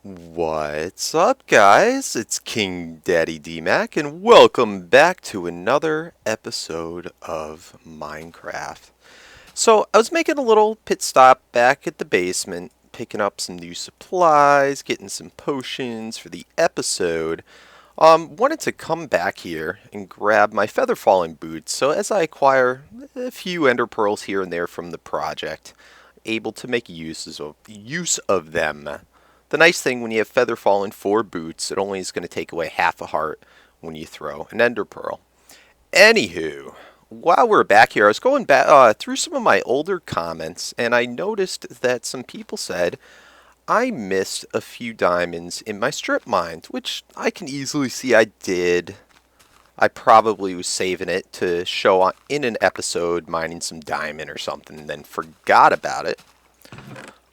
What's up, guys? It's KingDaddyDMAC, and welcome back to another episode of Minecraft. So, I was making a little pit stop back at the basement, picking up some new supplies, getting some potions for the episode. Wanted to come back here and grab my feather falling boots, so as I acquire a few ender pearls here and there from the project, able to make use of them. The nice thing when you have feather falling 4 boots, it only is going to take away half a heart when you throw an ender pearl. Anywho, while we're back here, I was going back through some of my older comments, and I noticed that some people said I missed a few diamonds in my strip mines, which I can easily see I did. I probably was saving it to show in an episode mining some diamond or something, and then forgot about it.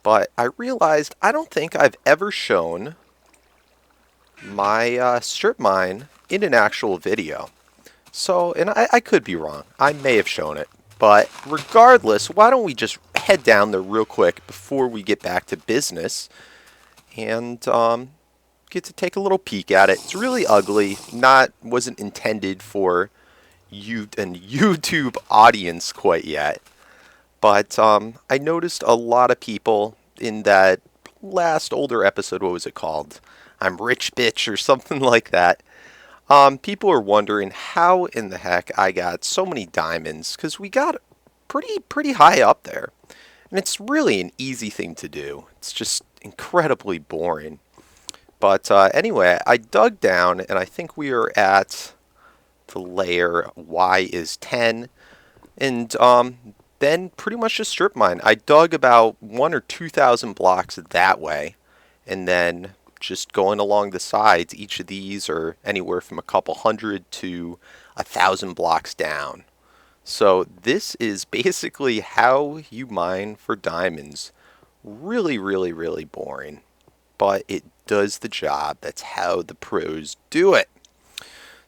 But I realized I don't think I've ever shown my strip mine in an actual video. So, and I could be wrong. I may have shown it. But regardless, why don't we just head down there real quick before we get back to business and get to take a little peek at it. It's really ugly. Wasn't intended for an YouTube audience quite yet. But I noticed a lot of people in that last older episode, what was it called? I'm Rich Bitch or something like that. People are wondering how in the heck I got so many diamonds, because we got pretty high up there. And it's really an easy thing to do. It's just incredibly boring. But anyway, I dug down, and I think we are at the layer Y is 10. And then pretty much just strip mine. I dug about 1,000 or 2,000 blocks that way, and then just going along the sides, each of these are anywhere from a couple hundred to 1,000 blocks down. So this is basically how you mine for diamonds. Really boring, but it does the job. That's how the pros do it.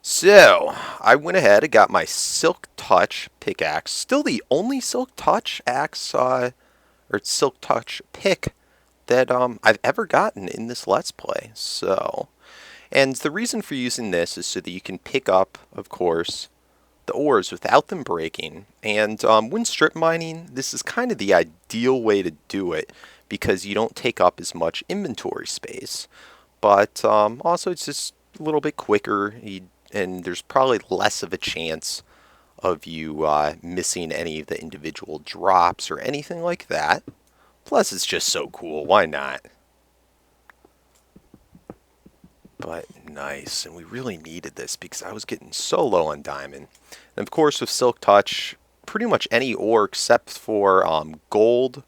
So, I went ahead and got my Silk Touch pickaxe. Still the only Silk Touch axe, or Silk Touch pick that I've ever gotten in this Let's Play. So, and the reason for using this is so that you can pick up, of course, the ores without them breaking. And when strip mining, this is kind of the ideal way to do it because you don't take up as much inventory space. But also, it's just a little bit quicker. And there's probably less of a chance of you missing any of the individual drops or anything like that. Plus, it's just so cool. Why not? But nice. And we really needed this because I was getting so low on diamond. And of course, with Silk Touch, pretty much any ore except for gold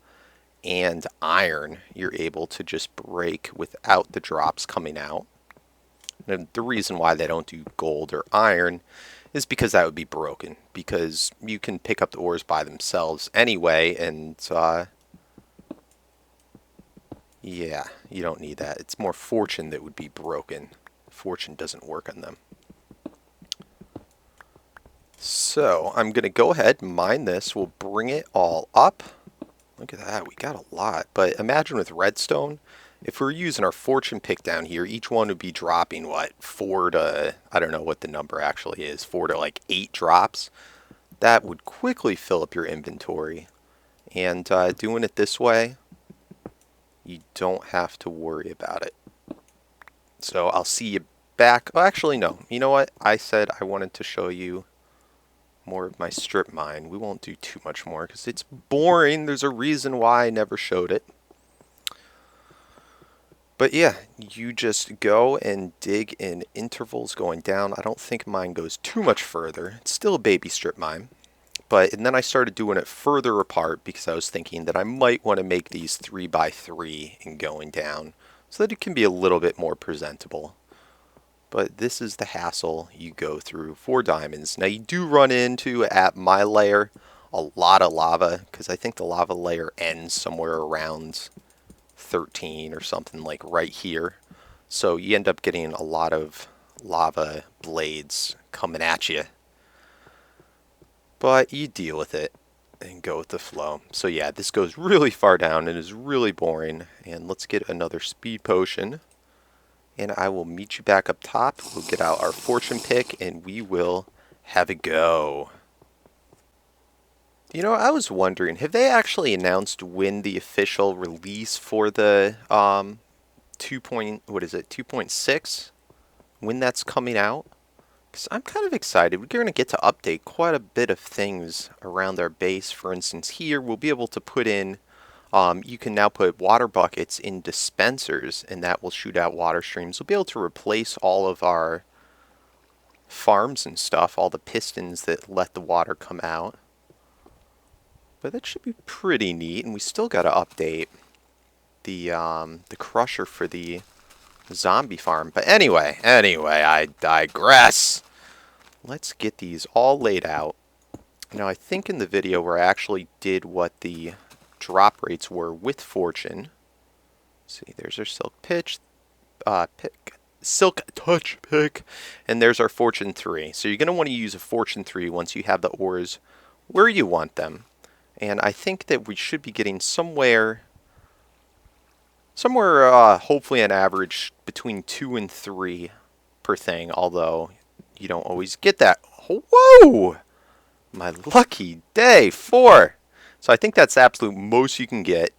and iron, you're able to just break without the drops coming out. And the reason why they don't do gold or iron is because that would be broken. Because you can pick up the ores by themselves anyway, and yeah, you don't need that. It's more fortune that would be broken. Fortune doesn't work on them. So I'm going to go ahead and mine this. We'll bring it all up. Look at that, we got a lot. But imagine with redstone, if we're using our fortune pick down here, each one would be dropping, what, 4 to, I don't know what the number actually is, 4 to like 8 drops. That would quickly fill up your inventory. And doing it this way, you don't have to worry about it. So I'll see you back. Oh, actually, no. You know what? I said I wanted to show you more of my strip mine. We won't do too much more because it's boring. There's a reason why I never showed it. But yeah, you just go and dig in intervals going down. I don't think mine goes too much further. It's still a baby strip mine. And then I started doing it further apart because I was thinking that I might want to make these 3x3 and going down so that it can be a little bit more presentable. But this is the hassle you go through for diamonds. Now you do run into, at my layer, a lot of lava because I think the lava layer ends somewhere around 13 or something, like right here. So you end up getting a lot of lava blades coming at you. But you deal with it. and go with the flow. So yeah, this goes really far down and is really boring. And let's get another speed potion. And I will meet you back up top. We'll get out our fortune pick and we will have a go. You know, I was wondering, have they actually announced when the official release for the 2.6, when that's coming out? Because I'm kind of excited. We're going to get to update quite a bit of things around our base. For instance, here we'll be able to put in, you can now put water buckets in dispensers, and that will shoot out water streams. We'll be able to replace all of our farms and stuff, all the pistons that let the water come out. But that should be pretty neat, and we still got to update the crusher for the zombie farm. But anyway, I digress. Let's get these all laid out. Now, I think in the video where I actually did what the drop rates were with fortune. See, there's our silk pitch pick. Silk touch pick. And there's our fortune 3. So you're going to want to use a fortune 3 once you have the ores where you want them. And I think that we should be getting somewhere hopefully an average between 2 and 3 per thing, although you don't always get that. Whoa! My lucky day, 4. So I think that's the absolute most you can get.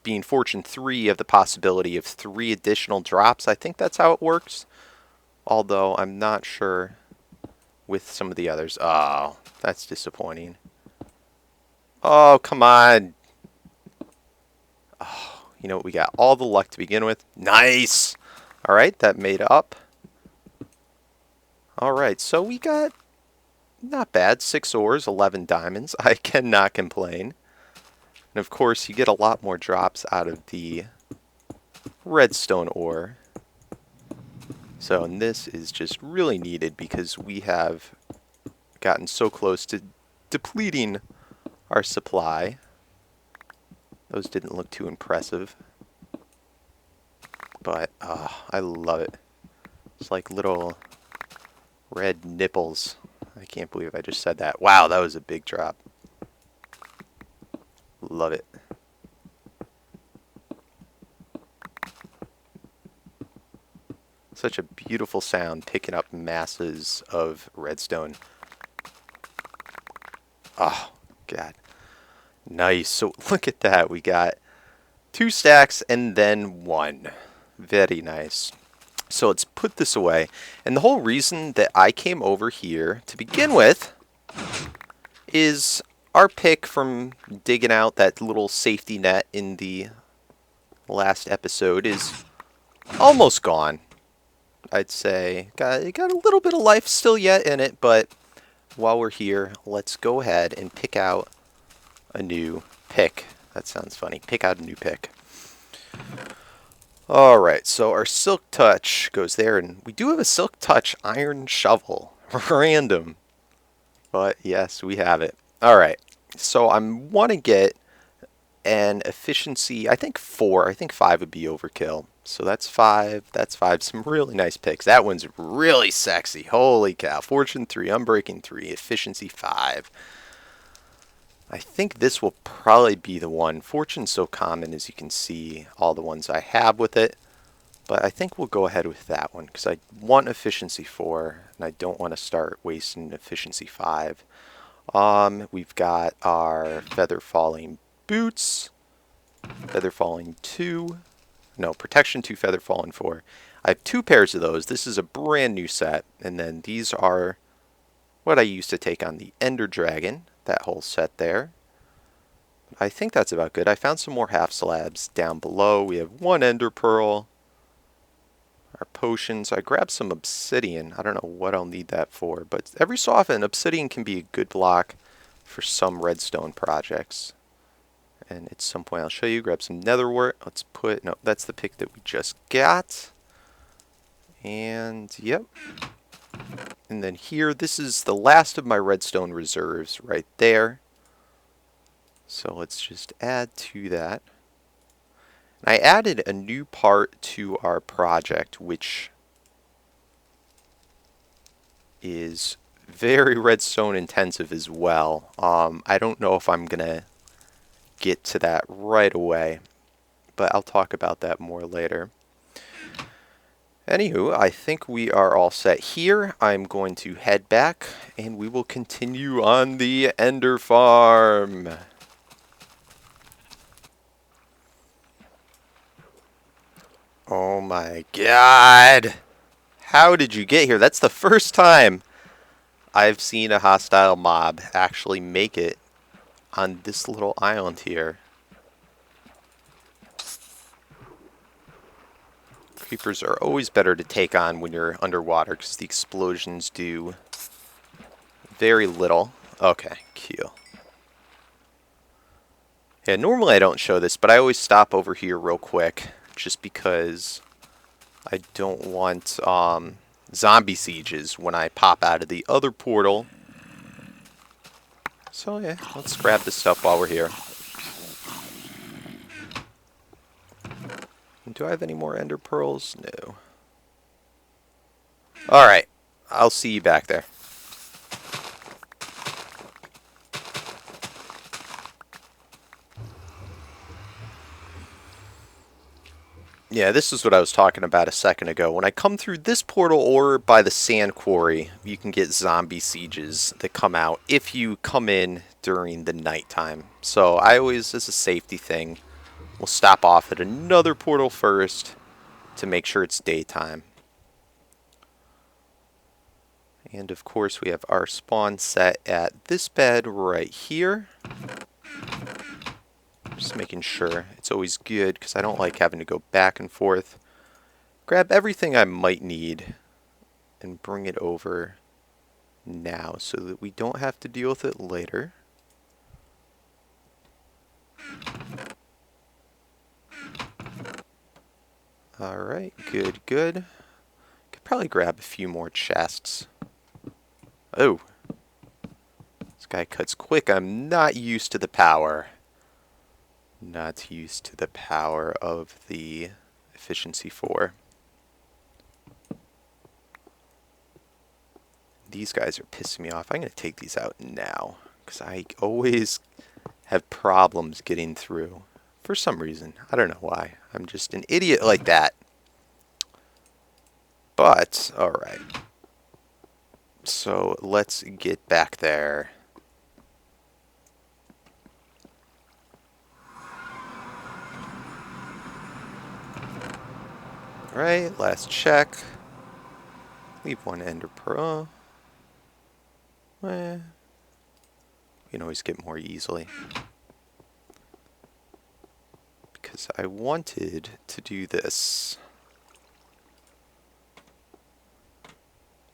Being fortune 3, you have the possibility of 3 additional drops. I think that's how it works, although I'm not sure with some of the others. Oh, that's disappointing. Oh, come on. Oh, you know what? We got all the luck to begin with. Nice. All right, that made up. All right, so we got not bad. 6 ores, 11 diamonds. I cannot complain. And of course, you get a lot more drops out of the redstone ore. So, and this is just really needed because we have gotten so close to depleting our supply. Those didn't look too impressive. But, I love it. It's like little red nipples. I can't believe I just said that. Wow, that was a big drop. Love it. Such a beautiful sound picking up masses of redstone. Oh, God. Nice. So look at that. We got 2 stacks and then 1. Very nice. So let's put this away. And the whole reason that I came over here to begin with is our pick from digging out that little safety net in the last episode is almost gone. I'd say got a little bit of life still yet in it, but while we're here, let's go ahead and pick out a new pick. That sounds funny. Pick out a new pick. Alright, so our Silk Touch goes there, and we do have a Silk Touch iron shovel. Random. But yes, we have it. Alright, so I want to get an efficiency, I think 4. I think 5 would be overkill. So that's 5. That's 5. Some really nice picks. That one's really sexy. Holy cow. Fortune 3, Unbreaking 3, efficiency 5. I think this will probably be the one. Fortune's so common, as you can see, all the ones I have with it. But I think we'll go ahead with that one, because I want efficiency 4, and I don't want to start wasting efficiency 5. We've got our Feather Falling Boots, Feather Falling 2, no, Protection 2, Feather Falling 4. I have 2 pairs of those. This is a brand new set, and then these are what I used to take on the Ender Dragon. That whole set there. I think that's about good. I found some more half slabs down below. We have 1 ender pearl. Our potions. I grabbed some obsidian. I don't know what I'll need that for, but every so often obsidian can be a good block for some redstone projects. And at some point I'll show you. Grab some netherwort. Let's put, no, that's the pick that we just got. And yep. And then here, this is the last of my redstone reserves right there. So let's just add to that. And I added a new part to our project, which is very redstone intensive as well. I don't know if I'm going to get to that right away, but I'll talk about that more later. Anywho, I think we are all set here. I'm going to head back and we will continue on the Ender Farm. Oh my god! How did you get here? That's the first time I've seen a hostile mob actually make it on this little island here. Creepers are always better to take on when you're underwater because the explosions do very little. Okay, cool. Yeah, normally I don't show this, but I always stop over here real quick just because I don't want zombie sieges when I pop out of the other portal. So yeah, let's grab this stuff while we're here. Do I have any more ender pearls? No. Alright, I'll see you back there. Yeah, this is what I was talking about a second ago. When I come through this portal or by the sand quarry, you can get zombie sieges that come out if you come in during the nighttime. So I always, as a safety thing, will stop off at another portal first to make sure it's daytime. And of course we have our spawn set at this bed right here. Just making sure it's always good because I don't like having to go back and forth. Grab everything I might need and bring it over now so that we don't have to deal with it later. Alright, good, good. Could probably grab a few more chests. Oh. This guy cuts quick. I'm not used to the power. Not used to the power of the efficiency 4. These guys are pissing me off. I'm going to take these out now because I always have problems getting through for some reason. I don't know why. I'm just an idiot like that. But, alright. So, let's get back there. Alright, last check. Leave one ender pearl. You can always get more easily. Because I wanted to do this.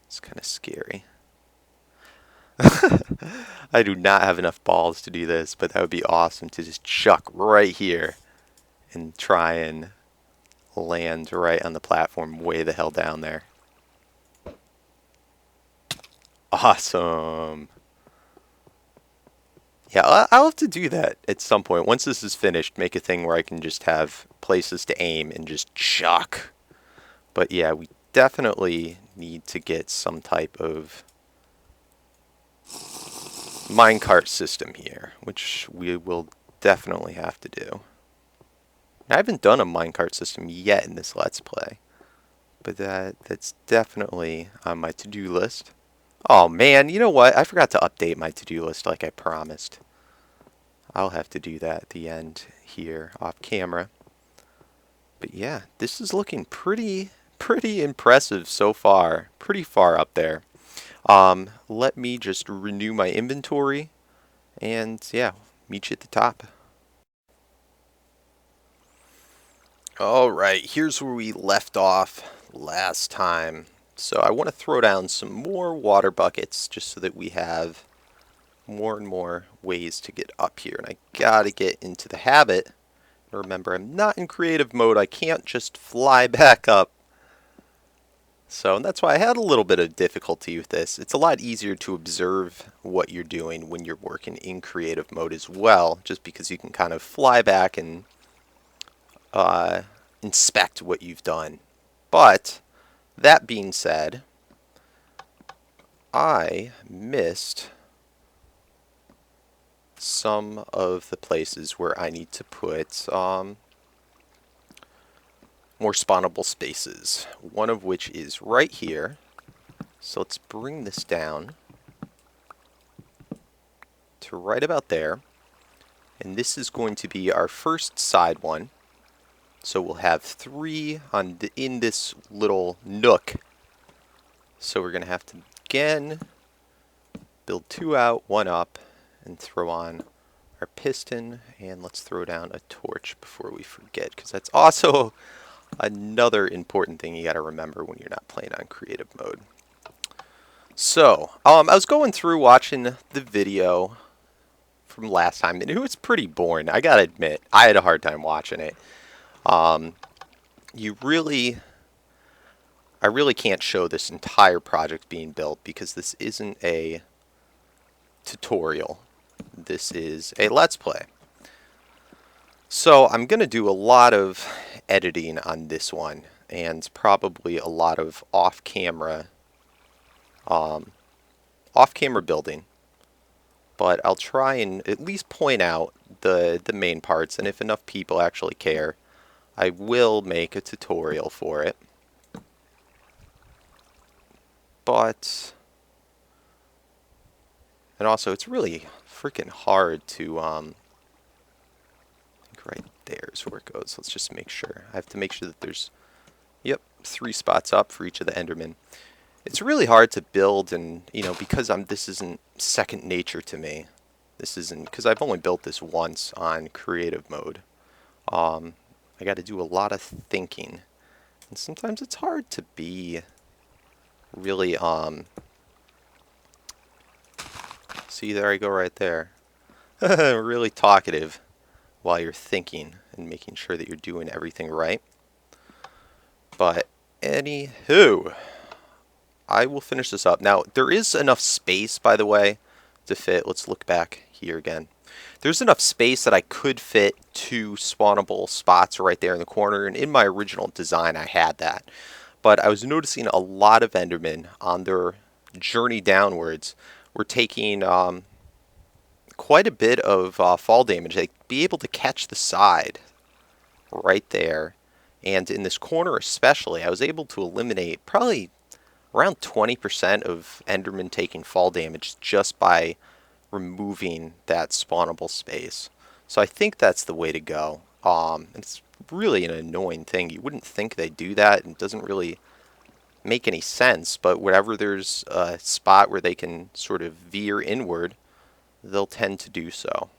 It's kind of scary. I do not have enough balls to do this, but that would be awesome to just chuck right here and try and land right on the platform way the hell down there. Awesome. Yeah, I'll have to do that at some point. Once this is finished, make a thing where I can just have places to aim and just chuck. But yeah, we definitely need to get some type of minecart system here, which we will definitely have to do. I haven't done a minecart system yet in this Let's Play, but that's definitely on my to-do list. Oh man, you know what? I forgot to update my to-do list like I promised. I'll have to do that at the end here off camera. But yeah, this is looking pretty impressive so far. Pretty far up there. Let me just renew my inventory and yeah, meet you at the top. Alright, here's where we left off last time. So I want to throw down some more water buckets just so that we have more and more ways to get up here. And I gotta get into the habit. Remember, I'm not in creative mode. I can't just fly back up. So that's why I had a little bit of difficulty with this. It's a lot easier to observe what you're doing when you're working in creative mode as well, just because you can kind of fly back and inspect what you've done. But that being said, I missed some of the places where I need to put more spawnable spaces, one of which is right here. So let's bring this down to right about there. And this is going to be our first side one. So we'll have 3 in this little nook. So we're going to have to, again, build 2 out, 1 up, and throw on our piston. And let's throw down a torch before we forget, because that's also another important thing you got to remember when you're not playing on creative mode. So, I was going through watching the video from last time, and it was pretty boring. I gotta admit, I had a hard time watching it. I really can't show this entire project being built because this isn't a tutorial. This is a Let's Play. So I'm gonna do a lot of editing on this one, and probably a lot of off-camera building. But I'll try and at least point out the main parts, and if enough people actually care, I will make a tutorial for it. And also it's really freaking hard to, I think right there is where it goes. Let's just make sure. I have to make sure that there's, yep, 3 spots up for each of the Endermen. It's really hard to build, and because this isn't second nature to me. This isn't, because I've only built this once on creative mode. I got to do a lot of thinking, and sometimes it's hard to be really see, there I go right there. Really talkative while you're thinking and making sure that you're doing everything right. But anywho, I will finish this up. Now, there is enough space, by the way, to fit. Let's look back here again. There's enough space that I could fit 2 spawnable spots right there in the corner, and in my original design I had that. But I was noticing a lot of Endermen on their journey downwards were taking quite a bit of fall damage. They'd be able to catch the side right there. And in this corner especially, I was able to eliminate probably around 20% of Endermen taking fall damage just by removing that spawnable space. So I think that's the way to go. It's really an annoying thing. You wouldn't think they do that, and it doesn't really make any sense, but whenever there's a spot where they can sort of veer inward, they'll tend to do so.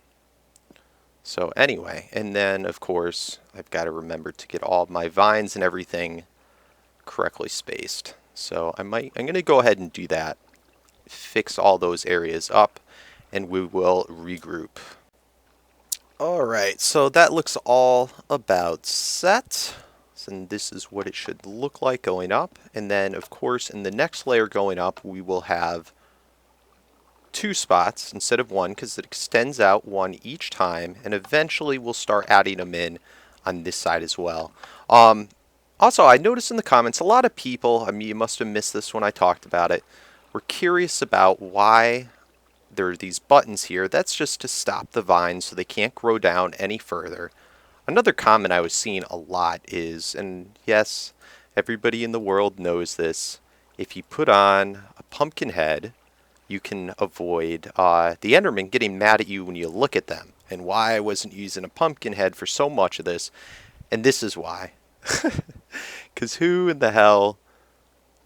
So anyway, and then of course I've got to remember to get all of my vines and everything correctly spaced. So I'm going to go ahead and do that, fix all those areas up, and we will regroup. Alright, so that looks all about set. And this is what it should look like going up. And then, of course, in the next layer going up, we will have 2 spots instead of 1, because it extends out 1 each time. And eventually, we'll start adding them in on this side as well. Also, I noticed in the comments, a lot of people, I mean, you must have missed this when I talked about it, were curious about why there are these buttons here. That's just to stop the vines so they can't grow down any further. Another comment I was seeing a lot is, and yes, everybody in the world knows this, if you put on a pumpkin head, you can avoid the Enderman getting mad at you when you look at them. And why I wasn't using a pumpkin head for so much of this, and this is why. Because who in the hell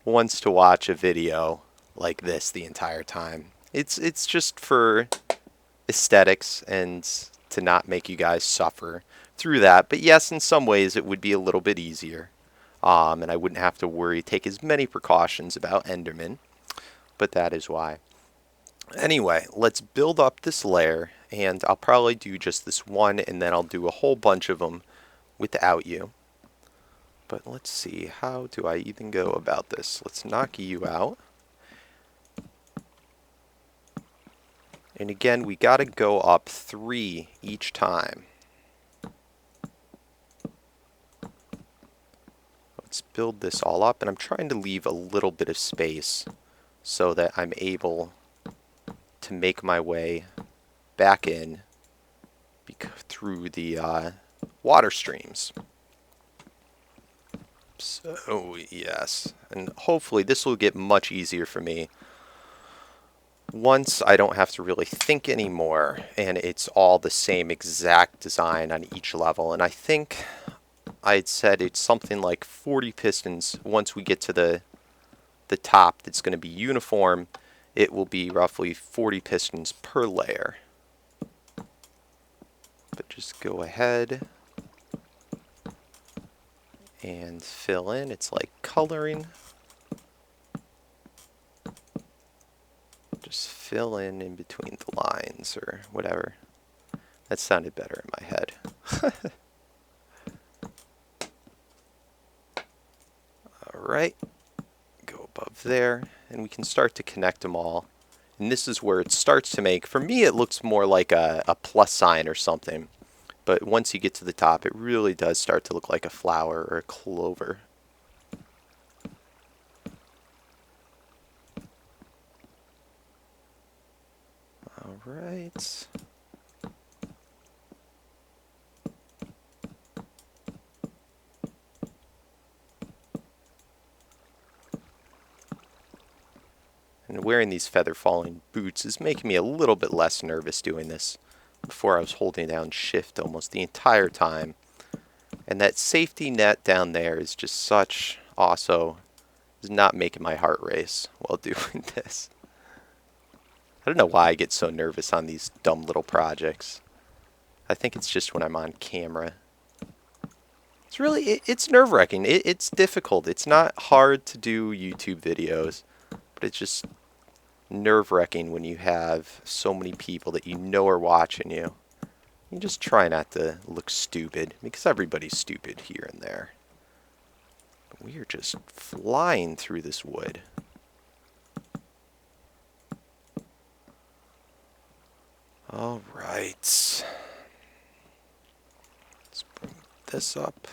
wants to watch a video like this the entire time? It's just for aesthetics and to not make you guys suffer through that. But yes, in some ways it would be a little bit easier. And I wouldn't have to take as many precautions about Enderman. But that is why. Anyway, let's build up this layer, and I'll probably do just this one, and then I'll do a whole bunch of them without you. But let's see, how do I even go about this? Let's knock you out. And again, we gotta go up 3 each time. Let's build this all up, and I'm trying to leave a little bit of space so that I'm able to make my way back in through the water streams. So yes, and hopefully this will get much easier for me once I don't have to really think anymore and it's all the same exact design on each level. And I think I'd said it's something like 40 pistons. Once we get to the top that's going to be uniform, it will be roughly 40 pistons per layer. But just go ahead and fill in. It's like coloring. Just fill in between the lines or whatever. That sounded better in my head. Alright, go above there, and we can start to connect them all. And this is where it starts to make, for me it looks more like a plus sign or something. But once you get to the top, it really does start to look like a flower or a clover. Alright. And wearing these feather falling boots is making me a little bit less nervous doing this. Before I was holding down shift almost the entire time. And that safety net down there is just such also is not making my heart race while doing this. I don't know why I get so nervous on these dumb little projects. I think it's just when I'm on camera. It's really, it's nerve-wracking. It's difficult. It's not hard to do YouTube videos, but it's just nerve-wracking when you have so many people that you know are watching you. You just try not to look stupid, because everybody's stupid here and there. But we are just flying through this wood. All right. Let's bring this up.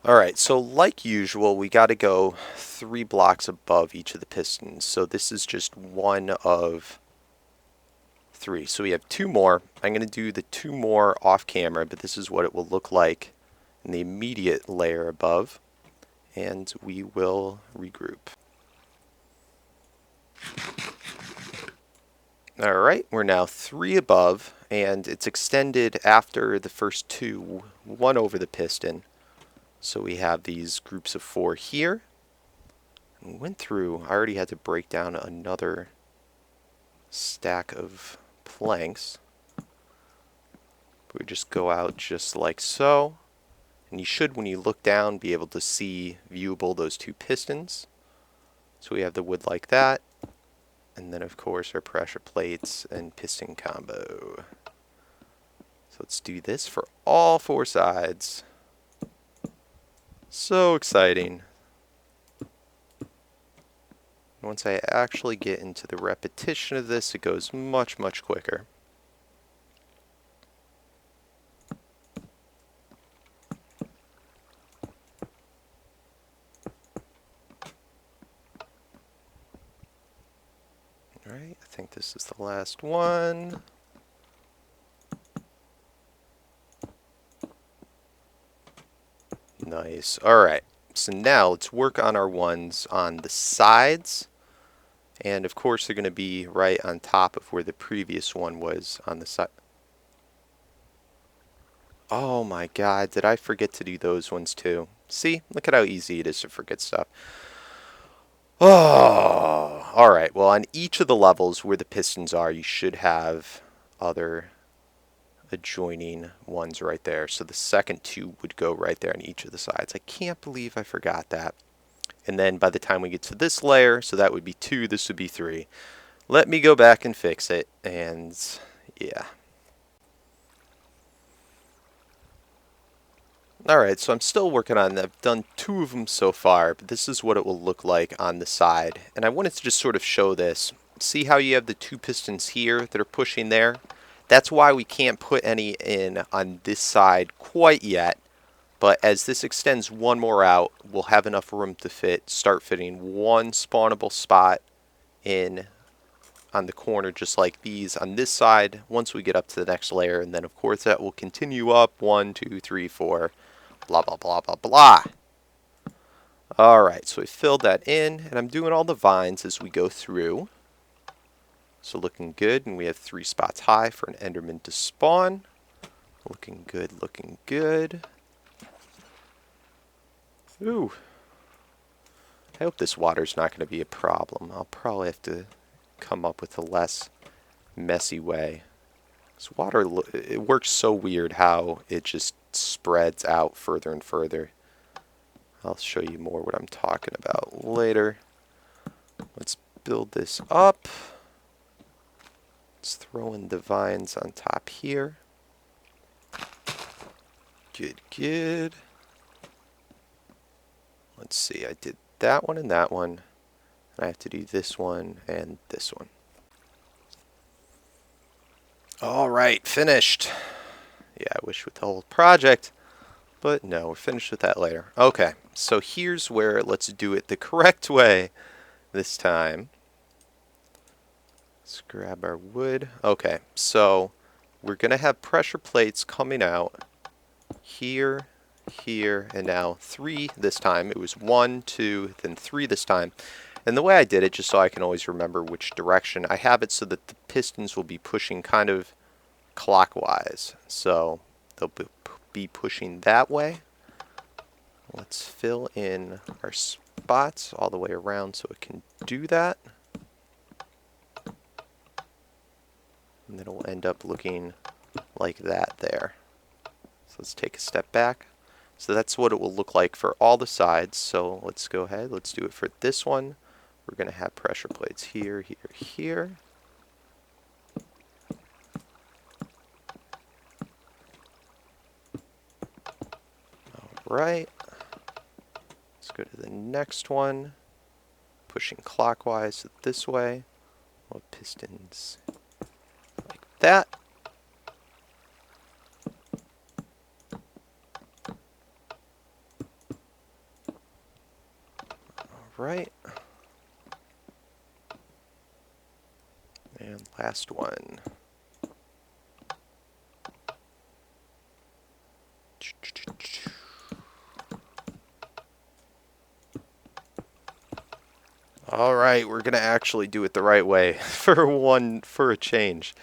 Alright, so like usual, we got to go 3 blocks above each of the pistons. So this is just one of 3. So we have 2 more. I'm going to do the 2 more off camera, but this is what it will look like in the immediate layer above. And we will regroup. Alright, we're now 3 above, and it's extended after the first 2, 1 over the piston. So we have these groups of 4 here. We went through, I already had to break down another stack of planks. We just go out just like so. And you should, when you look down, be able to see viewable those 2 pistons. So we have the wood like that. And then of course our pressure plates and piston combo. So let's do this for all 4 sides. So exciting. Once I actually get into the repetition of this, it goes much, much quicker. Alright, I think this is the last one. Nice. Alright, so now let's work on our ones on the sides. And of course they're going to be right on top of where the previous one was on the side. Oh my god, did I forget to do those ones too? See, look at how easy it is to forget stuff. Oh, alright, well on each of the levels where the pistons are, you should have other adjoining ones right there. So the second 2 would go right there on each of the sides. I can't believe I forgot that. And then by the time we get to this layer, so that would be 2, this would be 3. Let me go back and fix it, and yeah. Alright, so I'm still working on that. I've done 2 of them so far, but this is what it will look like on the side. And I wanted to just sort of show this. See how you have the 2 pistons here that are pushing there? That's why we can't put any in on this side quite yet. But as this extends one more out, we'll have enough room to start fitting one spawnable spot in on the corner, just like these on this side, once we get up to the next layer. And then of course that will continue up 1, 2, 3, 4, blah, blah, blah, blah, blah. Alright, so we filled that in, and I'm doing all the vines as we go through. So looking good, and we have 3 spots high for an Enderman to spawn. Looking good, looking good. Ooh. I hope this water's not going to be a problem. I'll probably have to come up with a less messy way. This water, it works so weird how it just spreads out further and further. I'll show you more what I'm talking about later. Let's build this up. Let's throw in the vines on top here. Good, good. Let's see, I did that one and that one. And I have to do this one and this one. Alright, finished. Yeah, I wish with the whole project, but no, we're finished with that later. Okay, so here's where let's do it the correct way this time. Let's grab our wood. Okay, so we're going to have pressure plates coming out here, here, and now 3 this time. It was 1, 2, then 3 this time. And the way I did it, just so I can always remember which direction, I have it so that the pistons will be pushing kind of clockwise. So they'll be pushing that way. Let's fill in our spots all the way around so it can do that. And then it'll end up looking like that there. So let's take a step back. So that's what it will look like for all the sides. So let's go ahead. Let's do it for this one. We're going to have pressure plates here, here, here. Alright. Let's go to the next one. Pushing clockwise this way. We'll have pistons like that. Alright. And last one. Alright, we're going to actually do it the right way for a change.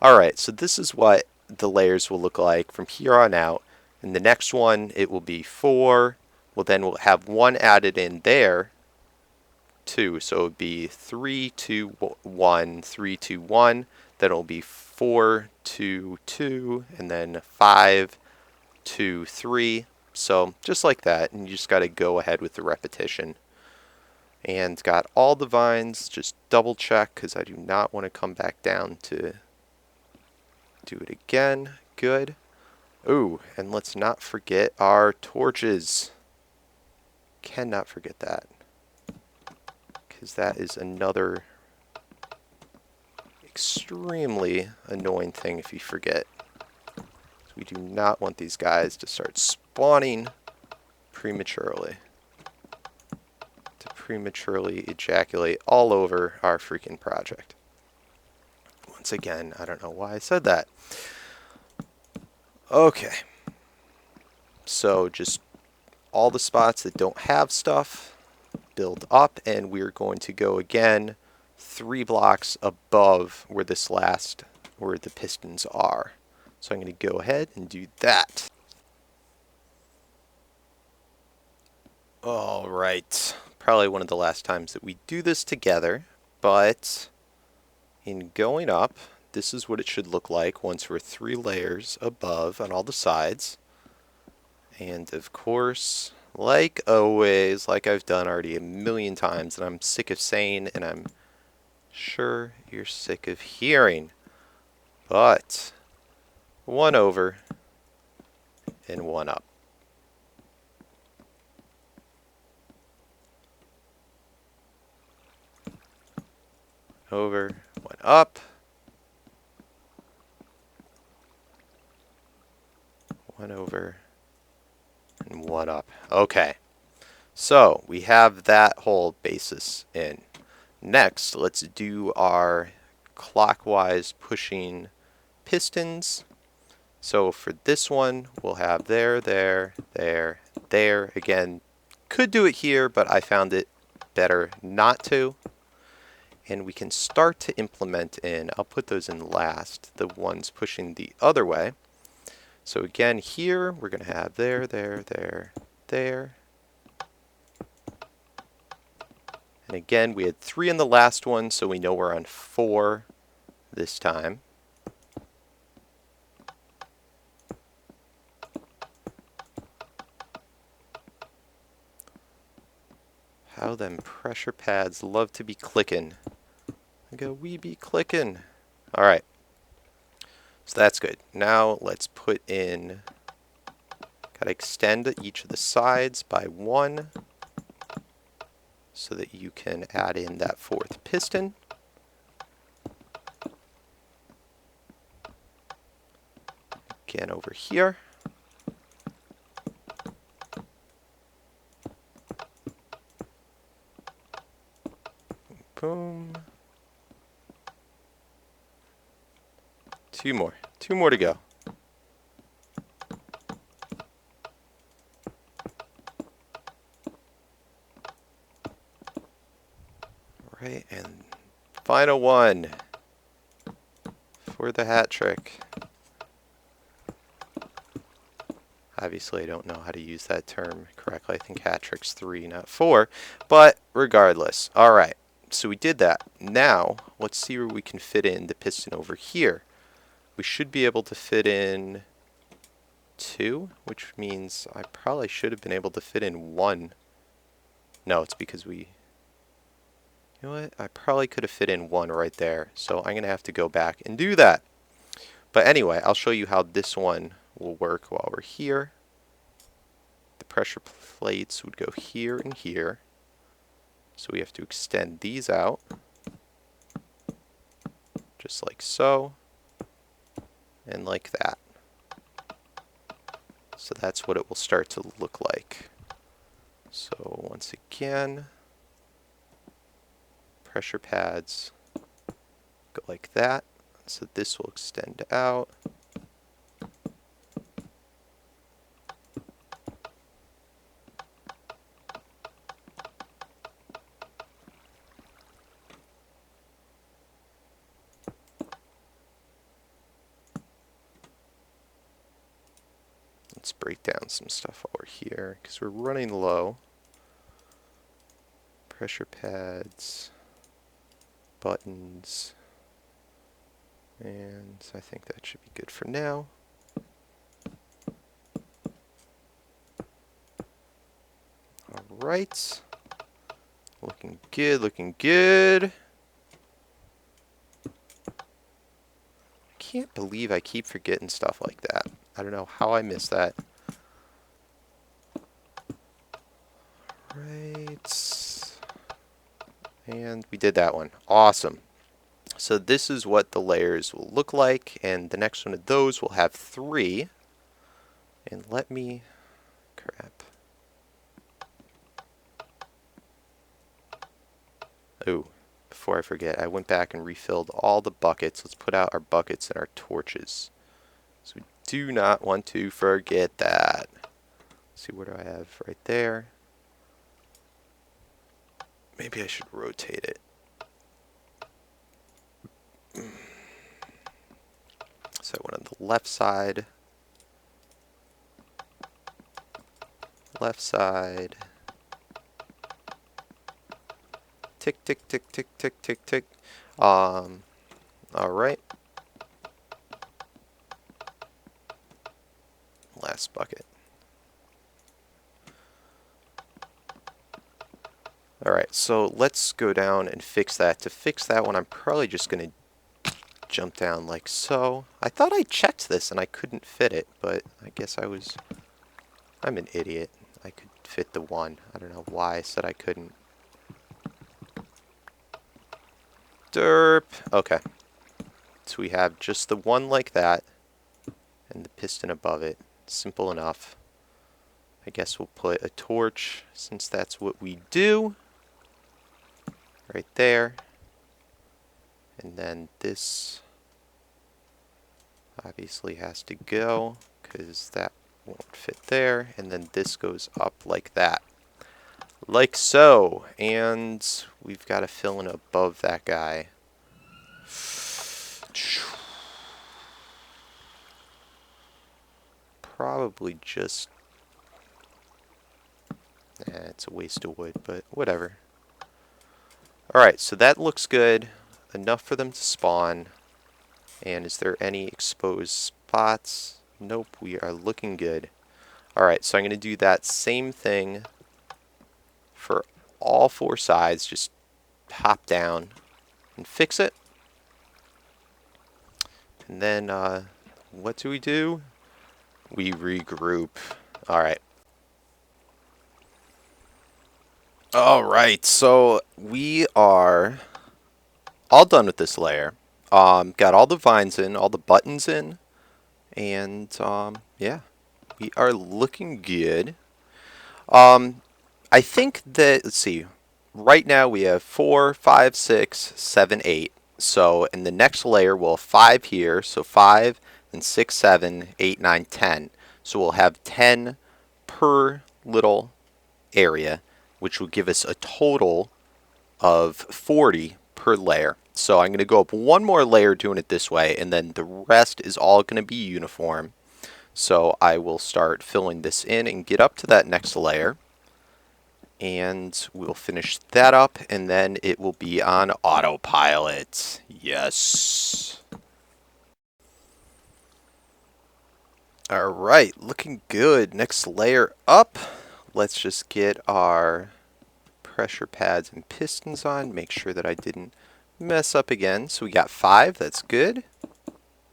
Alright, so this is what the layers will look like from here on out. And the next one, it will be 4. Well, then we'll have 1 added in there. 2, so it would be 3, 2, 1, 3, 2, 1. Then it'll be 4, 2, 2, and then 5, 2, 3. So just like that, and you just got to go ahead with the repetition. And got all the vines, just double check because I do not want to come back down to do it again. Good. Ooh, and let's not forget our torches. Cannot forget that, because that is another extremely annoying thing if you forget. We do not want these guys to start spawning prematurely. To prematurely ejaculate all over our freaking project. Once again, I don't know why I said that. Okay. So just all the spots that don't have stuff, build up, and we're going to go again 3 blocks above where where the pistons are. So I'm going to go ahead and do that. Alright, probably one of the last times that we do this together, but in going up, this is what it should look like once we're 3 layers above on all the sides. And of course, like always, like I've done already a million times, and I'm sick of saying, and I'm sure you're sick of hearing, but 1 over and 1 up. Over, 1 up. 1 over and one up. Okay. So we have that whole basis in. Next, let's do our clockwise pushing pistons. So for this one, we'll have there, there, there, there. Again, could do it here, but I found it better not to. And we can start to implement in, I'll put those in last, the ones pushing the other way. So again, here we're going to have there, there, there, there. And again, we had 3 in the last one, so we know we're on 4 this time. How them pressure pads love to be clicking. Like a wee be clicking. Alright. So that's good. Now let's put in, gotta extend each of the sides by 1 so that you can add in that 4th piston. Again over here. Boom. 2 more. 2 more to go. Right, and final one for the hat trick. Obviously, I don't know how to use that term correctly. I think hat trick's 3, not 4. But regardless. Alright, so we did that. Now, let's see where we can fit in the piston over here. We should be able to fit in 2, which means I probably should have been able to fit in 1. No, it's because we... You know what? I probably could have fit in 1 right there. So I'm going to have to go back and do that. But anyway, I'll show you how this one will work while we're here. The pressure plates would go here and here. So we have to extend these out. Just like so. And like that. So that's what it will start to look like. So once again, pressure pads go like that. So this will extend out. Let's break down some stuff over here because we're running low. Pressure pads, buttons, and I think that should be good for now. Alright. Looking good, looking good. Can't believe I keep forgetting stuff like that. I don't know how I missed that. Right. And we did that one. Awesome. So this is what the layers will look like, and the next one of those will have 3. And let me... Crap. Oh, before I forget, I went back and refilled all the buckets. Let's put out our buckets and our torches. So we do not want to forget that. Let's see, what do I have right there? Maybe I should rotate it. So I went on the left side. Left side. Tick, tick, tick, tick, tick, tick, tick. Alright. Last bucket. Alright, so let's go down and fix that. To fix that one, I'm probably just going to jump down like so. I thought I checked this and I couldn't fit it, but I guess I'm an idiot. I could fit the 1. I don't know why I said I couldn't. Derp. Okay. So we have just the 1 like that, and the piston above it. Simple enough. I guess we'll put a torch, since that's what we do, right there. And then this obviously has to go, because that won't fit there. And then this goes up like that. Like so. And we've got to fill in above that guy. Probably just... it's a waste of wood, but whatever. Alright, so that looks good. Enough for them to spawn. And is there any exposed spots? Nope, we are looking good. Alright, so I'm going to do that same thing for all 4 sides. Just hop down and fix it. And then, what do? We regroup. Alright. Alright, so we are all done with this layer. Got all the vines in, all the buttons in, and yeah, we are looking good. I think that, let's see, right now we have 4, 5, 6, 7, 8. So in the next layer we'll have 5 here, so 5, and 6, 7, 8, 9, 10. So we'll have 10 per little area, which will give us a total of 40 per layer. So I'm going to go up one more layer doing it this way, and then the rest is all going to be uniform. So I will start filling this in and get up to that next layer. And we'll finish that up, and then it will be on autopilot. Yes. Alright, looking good. Next layer up. Let's just get our pressure pads and pistons on. Make sure that I didn't mess up again. So we got 5, that's good.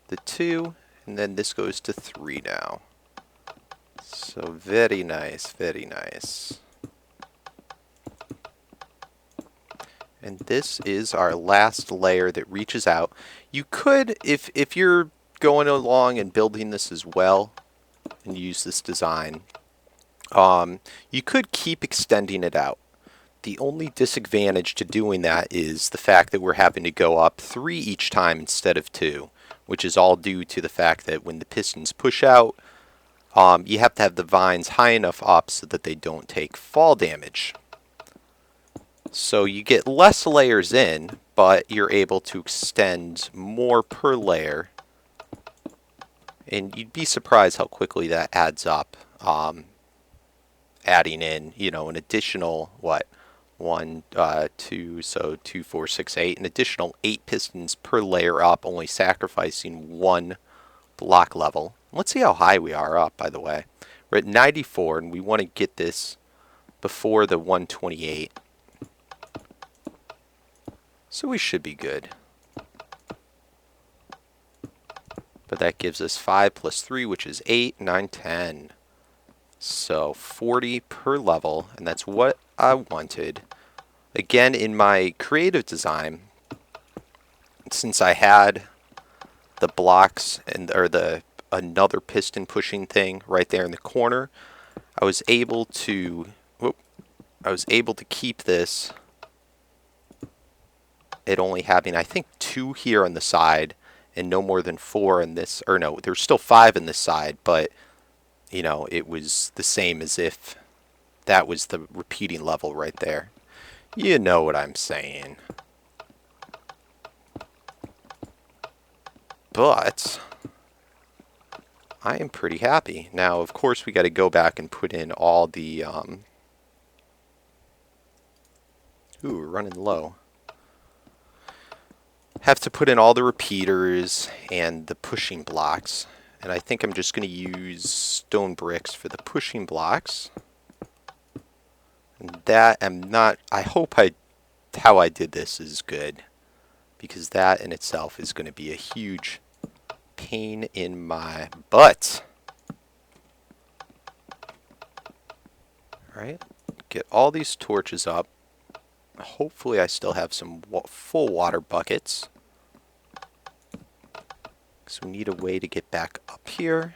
The 2, and then this goes to 3 now. So very nice, very nice. And this is our last layer that reaches out. You could, if you're going along and building this as well, and use this design, you could keep extending it out. The only disadvantage to doing that is the fact that we're having to go up 3 each time instead of 2, which is all due to the fact that when the pistons push out, you have to have the vines high enough up so that they don't take fall damage. So you get less layers in, but you're able to extend more per layer. And you'd be surprised how quickly that adds up. Adding in, you know, an additional, 1, 2, so 2, 4, 6, 8, an additional 8 pistons per layer up, only sacrificing 1 block level. Let's see how high we are up, by the way. We're at 94, and we want to get this before the 128. So we should be good. But that gives us 5 plus 3, which is 8, 9, 10. So 40 per level, and that's what I wanted. Again, in my creative design, since I had the blocks or the another piston pushing thing right there in the corner, I was able to keep this at only having, I think, 2 here on the side and no more than 4 in this, or no, there's still 5 in this side, but you know, it was the same as if that was the repeating level right there. You know what I'm saying. But I am pretty happy. Now, of course, we got to go back and put in all the ooh, we're running low. Have to put in all the repeaters and the pushing blocks. And I think I'm just going to use stone bricks for the pushing blocks. And that, I hope how I did this is good. Because that in itself is going to be a huge pain in my butt. Alright, get all these torches up. Hopefully I still have some full water buckets. So we need a way to get back up here.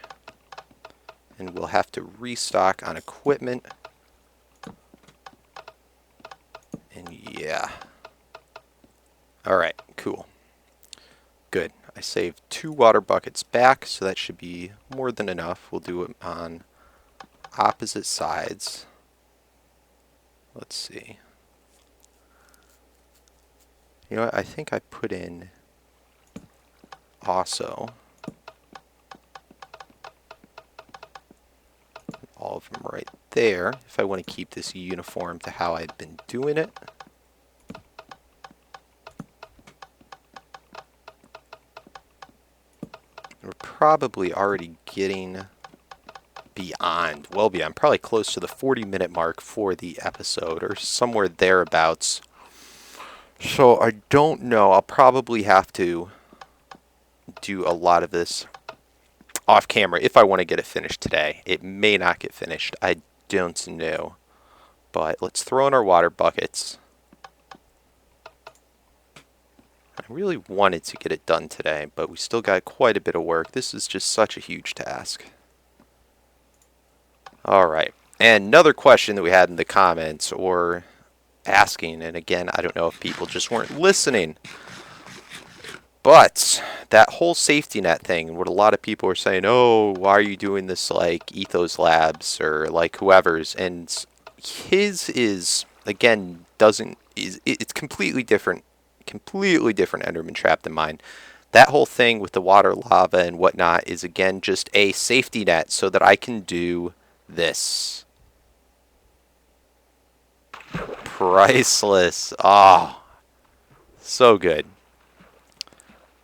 and we'll have to restock on equipment. And yeah. Alright, cool. Good. I saved 2 water buckets back, so that should be more than enough. We'll do it on opposite sides. Let's see. You know what? I think I put in also all of them right there if I want to keep this uniform to how I've been doing it. We're probably already getting beyond, well beyond, probably close to the 40-minute mark for the episode or somewhere thereabouts. So I don't know. I'll probably have to do a lot of this off camera if I want to get it finished today. It may not get finished. I don't know. But let's throw in our water buckets. I really wanted to get it done today, but we still got quite a bit of work. This is just such a huge task. Alright. And another question that we had in the comments, or asking, and again, I don't know if people just weren't listening, but that whole safety net thing, what a lot of people are saying, oh, why are you doing this like Ethos Labs or like whoever's, and his is, again, it's completely different Enderman trap than mine. That whole thing with the water, lava, and whatnot is, again, just a safety net so that I can do this. Priceless. Oh, so good.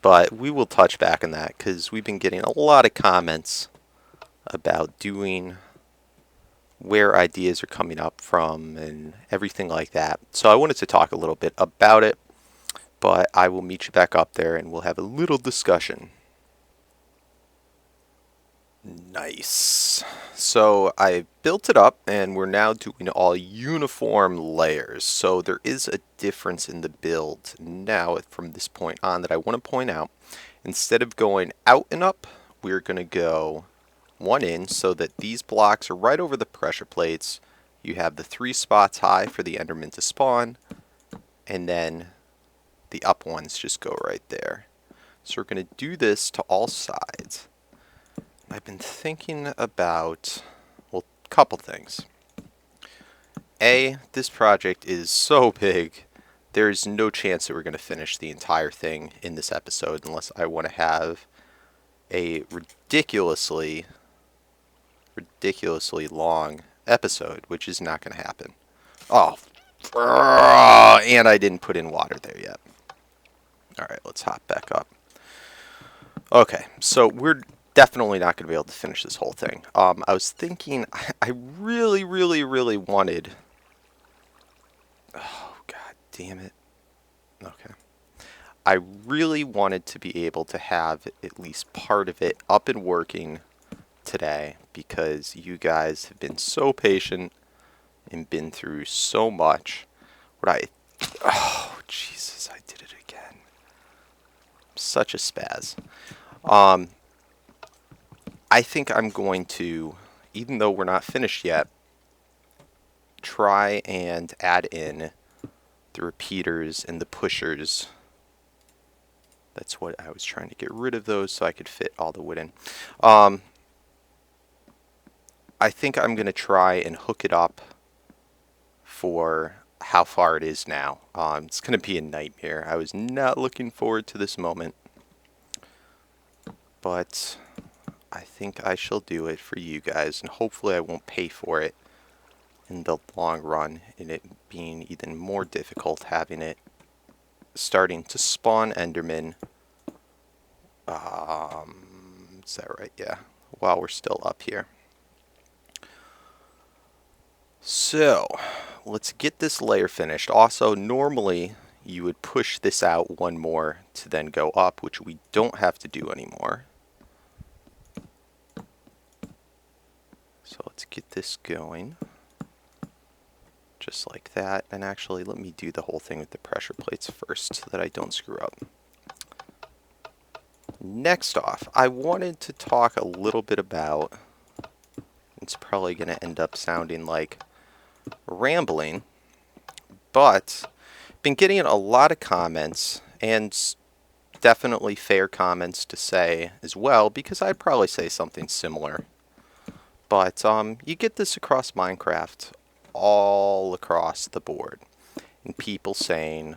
But we will touch back on that because we've been getting a lot of comments about doing where ideas are coming up from and everything like that. So I wanted to talk a little bit about it, but I will meet you back up there and we'll have a little discussion. Nice. So I built it up and we're now doing all uniform layers. So there is a difference in the build now from this point on that I want to point out. Instead of going out and up, we're going to go one in so that these blocks are right over the pressure plates. You have the 3 spots high for the Enderman to spawn, and then the up ones just go right there. So we're going to do this to all sides. I've been thinking about, well, a couple things. A, this project is so big, there's no chance that we're going to finish the entire thing in this episode unless I want to have a ridiculously long episode, which is not going to happen. Oh, and I didn't put in water there yet. Alright, let's hop back up. Okay, so we're definitely not going to be able to finish this whole thing. I was thinking, I really wanted... Oh, god damn it. Okay. I really wanted to be able to have at least part of it up and working today because you guys have been so patient and been through so much. Oh, Jesus, I did it again. I'm such a spaz. I think I'm going to, even though we're not finished yet, try and add in the repeaters and the pushers. That's what I was trying to get rid of those so I could fit all the wood in. I think I'm going to try and hook it up for how far it is now. It's going to be a nightmare. I was not looking forward to this moment. But I think I shall do it for you guys, and hopefully I won't pay for it in the long run, and it being even more difficult having it starting to spawn Enderman. Is that right? Yeah. While we're still up here. So, let's get this layer finished. Also, normally you would push this out one more to then go up, which we don't have to do anymore. So let's get this going. Just like that. And actually, let me do the whole thing with the pressure plates first so that I don't screw up. Next off, I wanted to talk a little bit about It's probably going to end up sounding like rambling, but been getting a lot of comments, and definitely fair comments to say as well, because I'd probably say something similar. But you get this across Minecraft all across the board, and people saying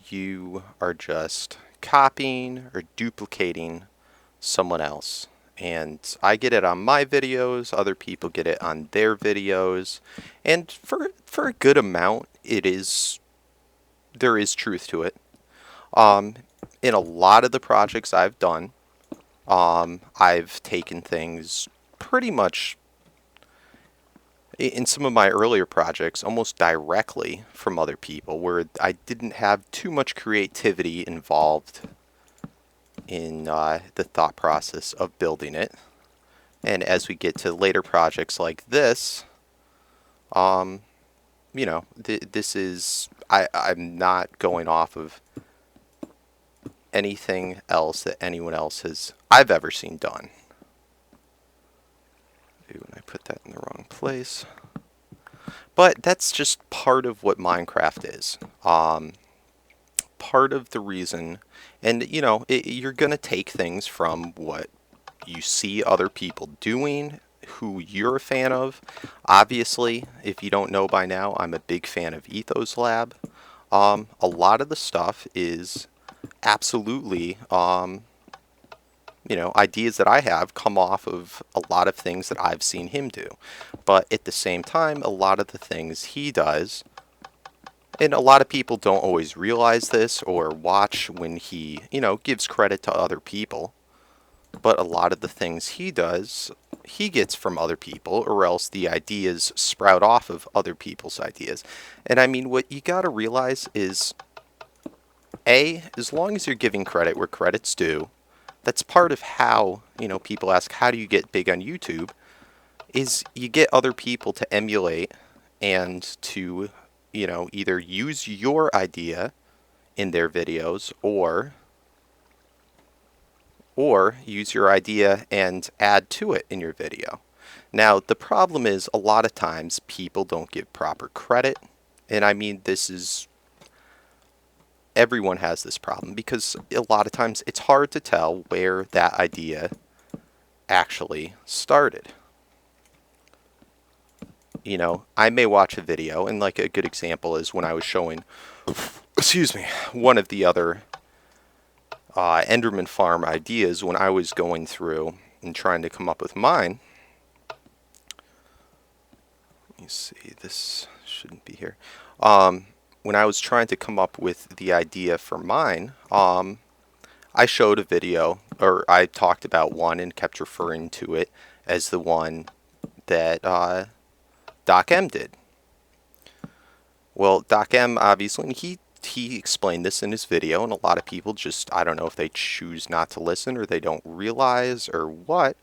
you are just copying or duplicating someone else. And I get it on my videos, other people get it on their videos, and for a good amount there is truth to it. In a lot of the projects I've done, I've taken things pretty much, in some of my earlier projects, almost directly from other people, where I didn't have too much creativity involved in the thought process of building it. And as we get to later projects like this, you know, this is, I'm not going off of anything else that anyone else I've ever seen done. Ooh, and I put that in the wrong place. But that's just part of what Minecraft is. Part of the reason, and you know, you're going to take things from what you see other people doing, who you're a fan of. Obviously, if you don't know by now, I'm a big fan of Ethos Lab. A lot of the stuff is absolutely, you know, ideas that I have come off of a lot of things that I've seen him do. But at the same time, a lot of the things he does, and a lot of people don't always realize this or watch when he, you know, gives credit to other people. But a lot of the things he does, he gets from other people, or else the ideas sprout off of other people's ideas. And I mean, what you gotta realize is, as long as you're giving credit where credit's due, that's part of how, you know, people ask, how do you get big on YouTube? Is you get other people to emulate and to, you know, either use your idea in their videos or use your idea and add to it in your video. Now, the problem is a lot of times people don't give proper credit. And I mean, everyone has this problem, because a lot of times it's hard to tell where that idea actually started. You know, I may watch a video, and like a good example is when I was showing, excuse me, one of the other Enderman Farm ideas, when I was going through and trying to come up with mine. Let me see, this shouldn't be here. When I was trying to come up with the idea for mine, I showed a video, or I talked about one and kept referring to it as the one that Doc M did. Well, Doc M, obviously, he explained this in his video, and a lot of people just, I don't know if they choose not to listen or they don't realize or what,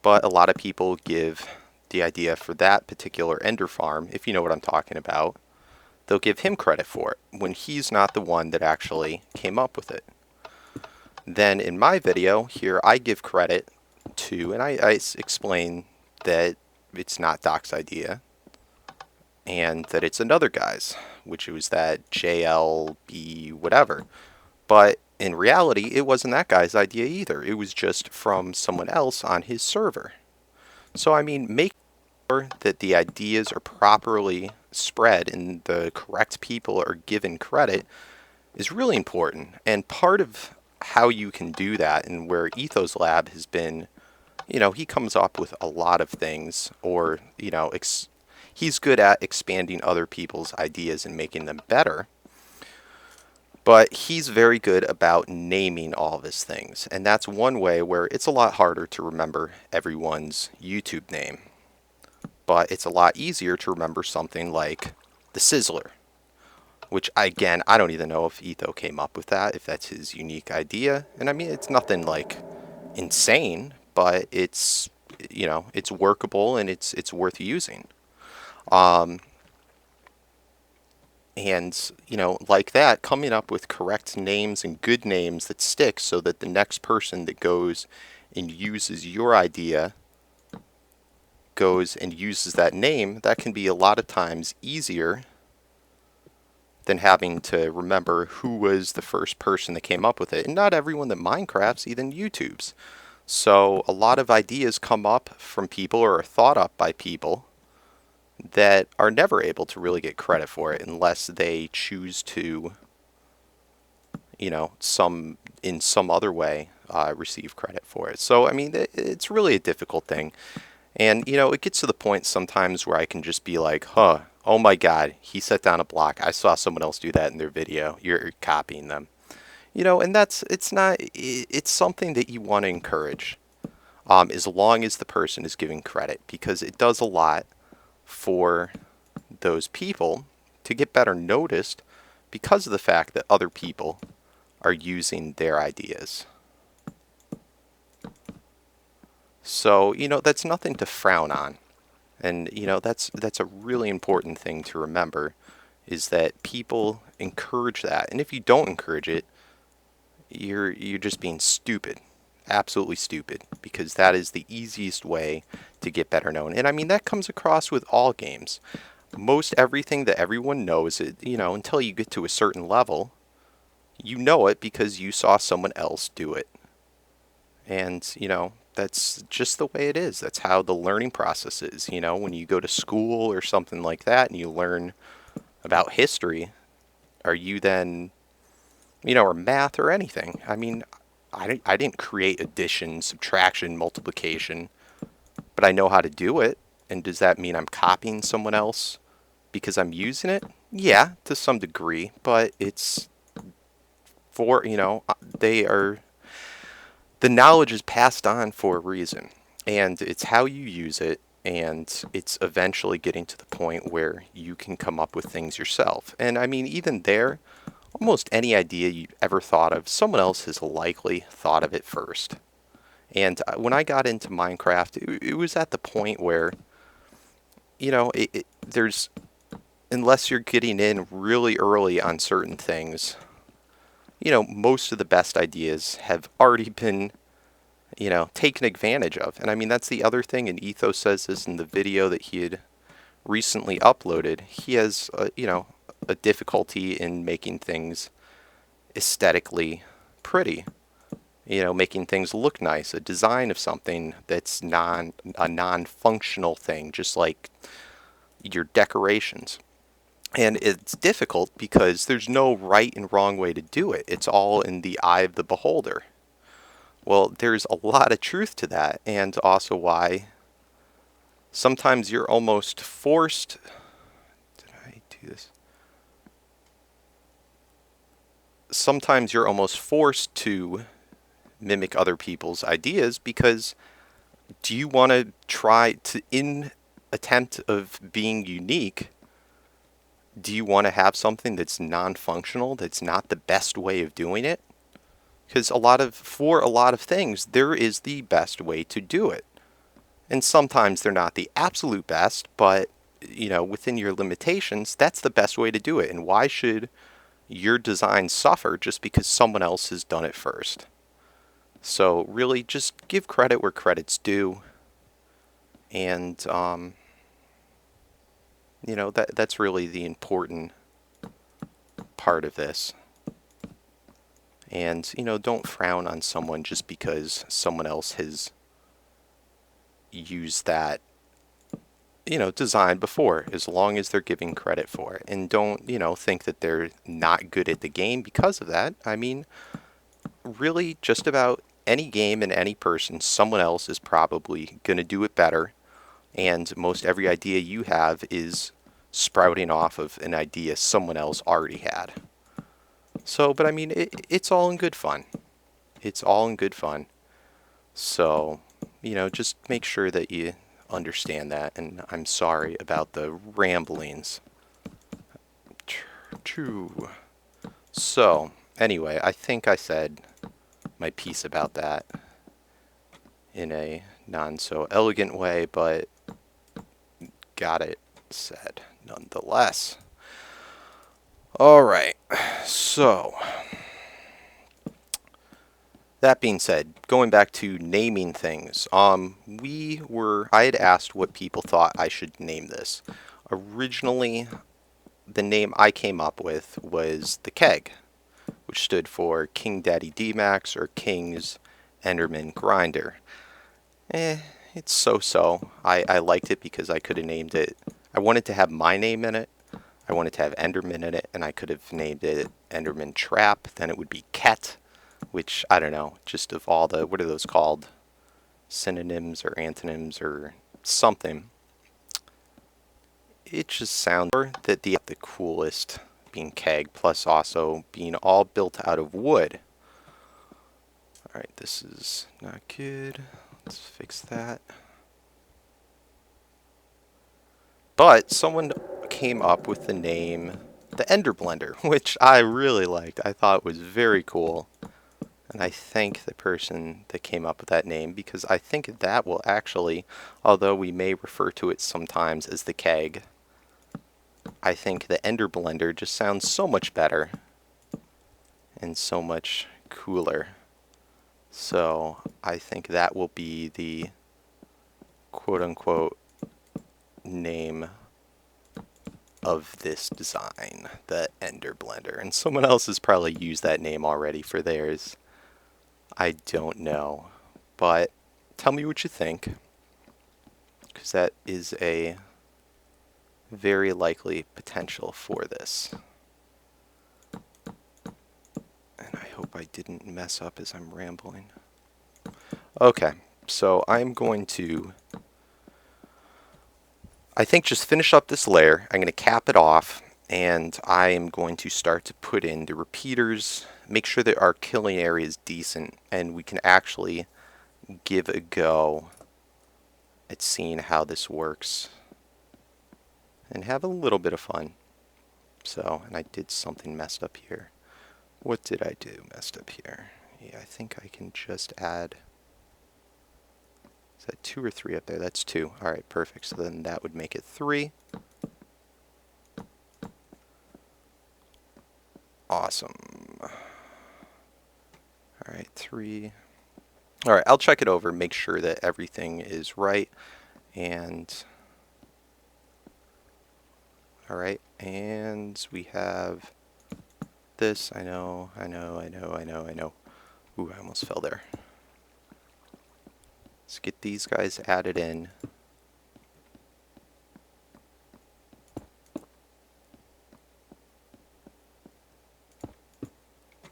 but a lot of people give the idea for that particular Ender farm, if you know what I'm talking about, they'll give him credit for it when he's not the one that actually came up with it. Then in my video here, I give credit to, and I explain that it's not Doc's idea, and that it's another guy's, which was that JLB whatever. But in reality, it wasn't that guy's idea either. It was just from someone else on his server. So I mean, make sure that the ideas are properly spread and the correct people are given credit is really important. And part of how you can do that, and where Ethos Lab has been, you know, he comes up with a lot of things, or, you know, he's good at expanding other people's ideas and making them better. But he's very good about naming all of his things. And that's one way where it's a lot harder to remember everyone's YouTube name. But it's a lot easier to remember something like the Sizzler, which, again, I don't even know if Etho came up with that, if that's his unique idea. And I mean, it's nothing like insane, but it's, you know, it's workable and it's worth using. And, you know, like that, coming up with correct names and good names that stick, so that the next person that goes and uses your idea goes and uses that name, that can be a lot of times easier than having to remember who was the first person that came up with it. And not everyone that Minecrafts even YouTubes. So a lot of ideas come up from people or are thought up by people that are never able to really get credit for it unless they choose to, in some other way receive credit for it. So, I mean, it's really a difficult thing. And, it gets to the point sometimes where I can just be like, oh my God, he set down a block. I saw someone else do that in their video. You're copying them. And it's something that you want to encourage, as long as the person is giving credit, because it does a lot for those people to get better noticed because of the fact that other people are using their ideas. So, that's nothing to frown on. And, that's a really important thing to remember, is that people encourage that. And if you don't encourage it, you're just being stupid. Absolutely stupid, because that is the easiest way to get better known. And I mean, that comes across with all games. Most everything that everyone knows, until you get to a certain level, you know it because you saw someone else do it. And, that's just the way it is. That's how the learning process is. When you go to school or something like that and you learn about history, are you then, or math or anything? I mean, I didn't create addition, subtraction, multiplication, but I know how to do it. And does that mean I'm copying someone else because I'm using it? Yeah, to some degree, but it's for, the knowledge is passed on for a reason, and it's how you use it, and it's eventually getting to the point where you can come up with things yourself. And I mean, even there, almost any idea you've ever thought of, someone else has likely thought of it first. And when I got into Minecraft, it was at the point where, there's, unless you're getting in really early on certain things, most of the best ideas have already been, taken advantage of. And I mean, that's the other thing, and Ethos says this in the video that he had recently uploaded. He has, a difficulty in making things aesthetically pretty, making things look nice, a design of something that's a non-functional thing, just like your decorations. And it's difficult because there's no right and wrong way to do it. It's all in the eye of the beholder. Well, there's a lot of truth to that, and also why sometimes you're almost forced. Did I do this? Sometimes you're almost forced to mimic other people's ideas, because do you want to try to, in attempt of being unique, do you want to have something that's non-functional, that's not the best way of doing it? Because for a lot of things, there is the best way to do it. And sometimes they're not the absolute best, but, within your limitations, that's the best way to do it. And why should your design suffer just because someone else has done it first? So really, just give credit where credit's due. And, that's really the important part of this. And, don't frown on someone just because someone else has used that, design before, as long as they're giving credit for it. And don't, think that they're not good at the game because of that. I mean, really, just about any game and any person, someone else is probably going to do it better. And most every idea you have is sprouting off of an idea someone else already had. So, but I mean, it's all in good fun. It's all in good fun. So, just make sure that you understand that. And I'm sorry about the ramblings. True. So, anyway, I think I said my piece about that in a non-so-elegant way, but got it said nonetheless. All right, so that being said, going back to naming things, I had asked what people thought I should name this. Originally, the name I came up with was the Keg, which stood for KingDaddyDMAC or King's Enderman Grinder. It's so-so. I liked it because I could have named it. I wanted to have my name in it. I wanted to have Enderman in it, and I could have named it Enderman Trap. Then it would be Ket, which, I don't know, just of all the, what are those called? Synonyms or antonyms or something. It just sounds that the coolest being Keg, plus also being all built out of wood. Alright, this is not good. Let's fix that. But someone came up with the name the Ender Blender, which I really liked. I thought was very cool. And I thank the person that came up with that name because I think that will actually, although we may refer to it sometimes as the Keg, I think the Ender Blender just sounds so much better and so much cooler. So I think that will be the quote-unquote name of this design, the Ender Blender. And someone else has probably used that name already for theirs. I don't know. But tell me what you think, because that is a very likely potential for this. And I hope I didn't mess up as I'm rambling. Okay, so I'm going to, I think, just finish up this layer. I'm going to cap it off, and I am going to start to put in the repeaters, make sure that our killing area is decent, and we can actually give a go at seeing how this works and have a little bit of fun. So, and I did something messed up here. What did I do messed up here? Yeah, I think I can just add, is that 2 or 3 up there? That's 2. Alright, perfect. So then that would make it 3. Awesome. Alright, 3. Alright, I'll check it over, make sure that everything is right. And alright, and we have this. I know. Ooh, I almost fell there. Let's get these guys added in.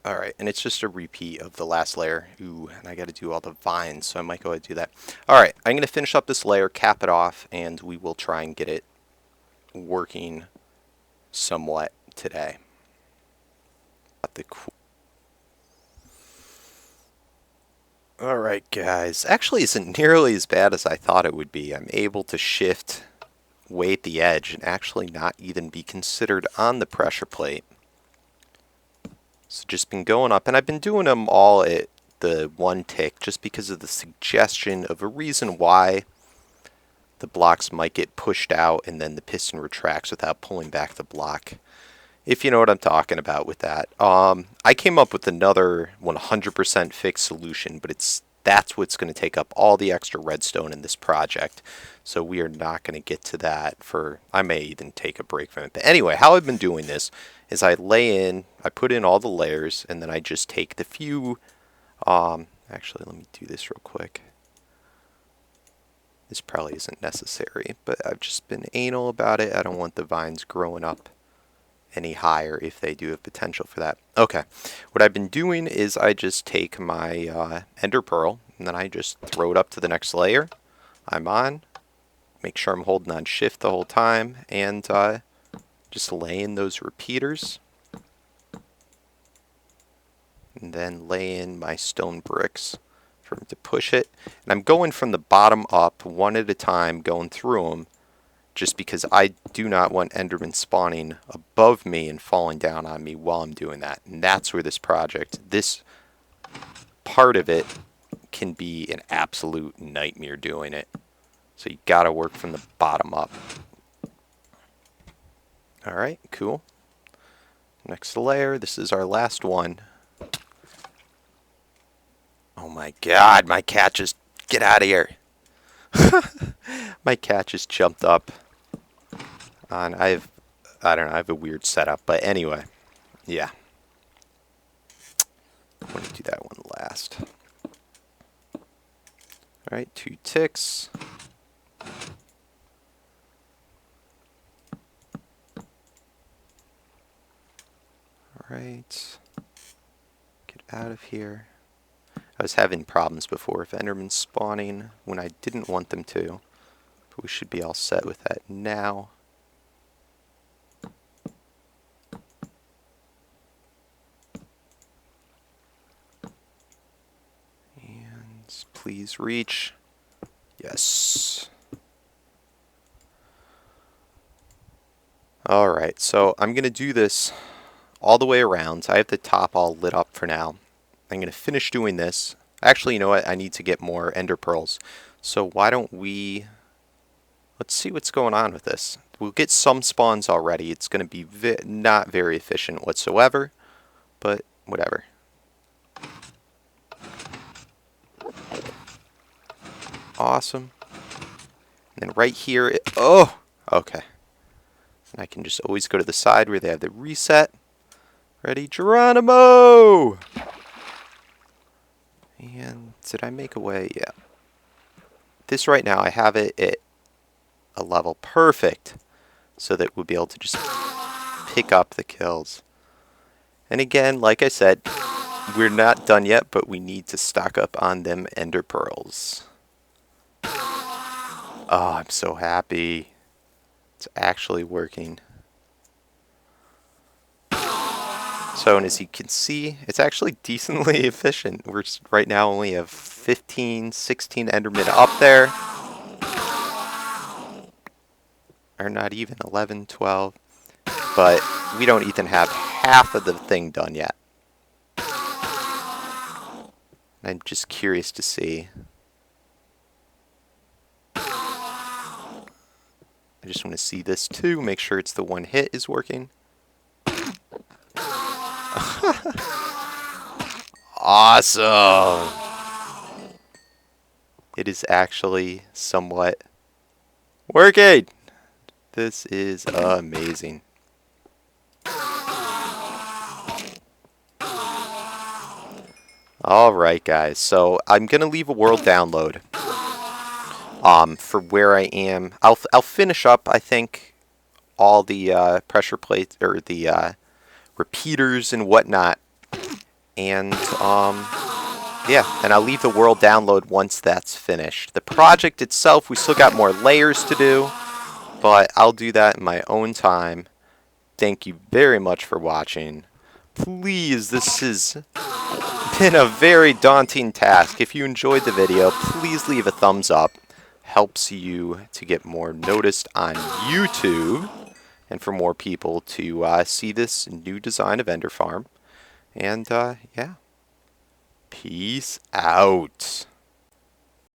Alright, and it's just a repeat of the last layer. Ooh, and I gotta do all the vines, so I might go ahead and do that. Alright, I'm gonna finish up this layer, cap it off, and we will try and get it working somewhat today. Alright guys, actually isn't nearly as bad as I thought it would be. I'm able to shift way at the edge and actually not even be considered on the pressure plate. So just been going up, and I've been doing them all at the 1 tick just because of the suggestion of a reason why the blocks might get pushed out and then the piston retracts without pulling back the block. If you know what I'm talking about with that. I came up with another 100% fixed solution, but that's what's going to take up all the extra redstone in this project. So we are not going to get to that for, I may even take a break from it. But anyway, how I've been doing this is I put in all the layers, and then I just take the few, actually let me do this real quick. This probably isn't necessary, but I've just been anal about it. I don't want the vines growing up any higher if they do have potential for that. Okay, what I've been doing is I just take my ender pearl, and then I just throw it up to the next layer. I'm on, make sure I'm holding on shift the whole time, and just lay in those repeaters, and then lay in my stone bricks for them to push it. And I'm going from the bottom up, one at a time, going through them, just because I do not want Enderman spawning above me and falling down on me while I'm doing that. And that's where this part of it can be an absolute nightmare doing it. So you gotta work from the bottom up. Alright, cool. Next layer, this is our last one. Oh my god, my cat just... Get out of here. My cat just jumped up on... I don't know, I have a weird setup, but anyway. Yeah. I'm going to do that one last. Alright, 2 ticks. Alright. Get out of here. I was having problems before with Enderman spawning when I didn't want them to. But we should be all set with that now. And please reach. Yes. Alright, so I'm going to do this all the way around. I have the top all lit up for now. I'm going to finish doing this. Actually, you know what? I need to get more ender pearls. So why don't we... Let's see what's going on with this. We'll get some spawns already. It's going to be not very efficient whatsoever. But whatever. Awesome. And then right here... oh! Okay. And I can just always go to the side where they have the reset. Ready, Geronimo! And did I make a way? Yeah. This right now, I have it at a level perfect so that we'll be able to just pick up the kills. And again, like I said, we're not done yet, but we need to stock up on them ender pearls. Oh, I'm so happy. It's actually working. So, and as you can see, it's actually decently efficient. We're right now only have 15, 16 Endermen up there. Or not even 11, 12. But we don't even have half of the thing done yet. I'm just curious to see. I just want to see this too, make sure it's the one hit is working. Awesome! It is actually somewhat working! This is amazing. Alright guys, so I'm going to leave a world download for where I am. I'll finish up, I think, all the pressure plates, or the repeaters and whatnot. And, yeah, and I'll leave the world download once that's finished. The project itself, we still got more layers to do, but I'll do that in my own time. Thank you very much for watching. Please, this has been a very daunting task. If you enjoyed the video, please leave a thumbs up. Helps you to get more noticed on YouTube and for more people to see this new design of Ender Farm. And, yeah. Peace out.